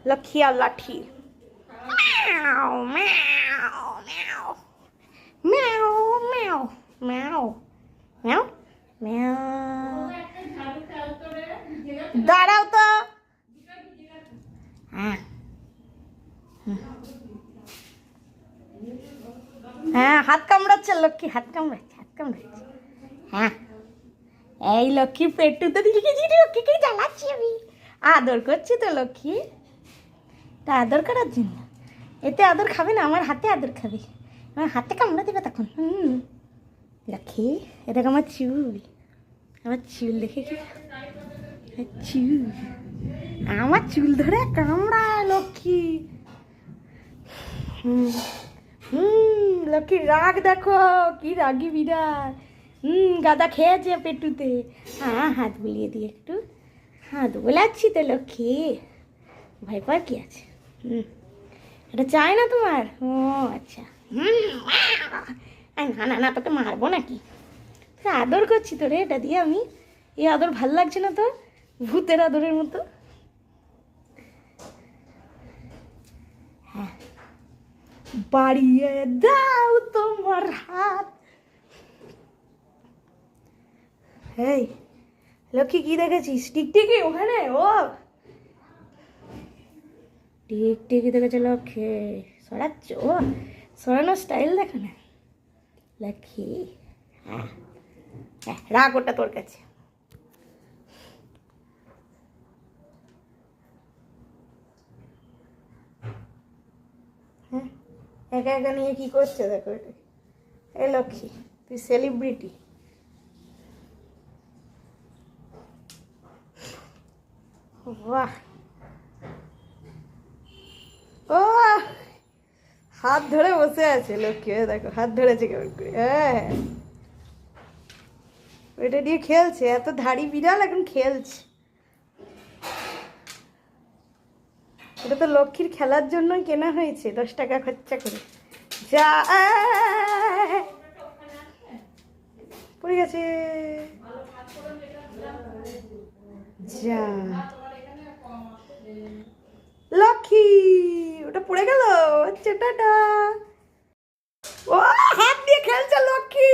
লক্ষ্মী আর লাঠি। ম্যাও ম্যাও ম্যাও ম্যাও ম্যাও ম্যাও ম্যাও ম্যাও। দাঁড়াও তো। হ্যাঁ হ্যাঁ, হাত কামড়াচ্ছে লক্ষ্মী, হাত কামড়াচ্ছে, হাত কামড়াচ্ছে। হ্যাঁ, এই লক্ষ্মী পেটুতে লিখেছি, লক্ষ্মীকে জ্বালাচ্ছি আমি, আদর করছি তো লক্ষ্মী, তা আদর করার জন্য। এতে আদর খাবে না, আমার হাতে আদর খাবে, আমার হাতে কামড়া দেবে তখন। লক্ষ্মী, এটা আমার চুল, আমার চুল দেখে কি, চুল, আমার চুল ধরে কামড়ায় লক্ষ্মী। লক্ষ্মীর রাগ দেখো, কি রাগি বিড়াল। গাদা খেয়েছে পেটুতে। হ্যাঁ, হাত বুলিয়ে দিই একটু, হাত বোলাচ্ছি তো লক্ষ্মী, ভয় পাওয়ার কি আছে? এটা চাই না তোমার? ও আচ্ছা। না না না, তোকে মারবো নাকি, আদর করছি তো রে, এটা দিয়ে আমি। এই আদর ভাল লাগছে না তো, ভূতের আদরের মতো। হ্যাঁ, বাড়িয়ে দাও তোমার হাত। এই লক্ষ্মী, কি দেখেছিস? টিকটিকি ওখানে, ও টিকটিকি দেখেছে লক্ষ্মী, সরাচ্ছ, ও সরানোর স্টাইল দেখো না লক্ষ্মী। হ্যাঁ হ্যাঁ, রাগ ওটা তোর কাছে। হ্যাঁ, একা একা নিয়ে কি করছে দেখো এটা। এ লক্ষ্মী, তুই সেলিব্রিটি। বাহ, ও হাত ধরে বসে আছে লক্ষ্মী, দেখো হাত ধরেছে কেমন করে। হ্যাঁ, ওইটা দিয়ে খেলছে, এত ধাড়ি বিড়াল এখন খেলছে। এটা তো লক্ষ্মীর খেলার জন্যই কেনা হয়েছে, 10 টাকা খরচা করে। যা, পড়ে গেছে, যা লক্ষ্মী, ওটা পড়ে গেল। আচ্ছা, টাটা। ও হাত দিয়ে খেলছে লক্ষ্মী।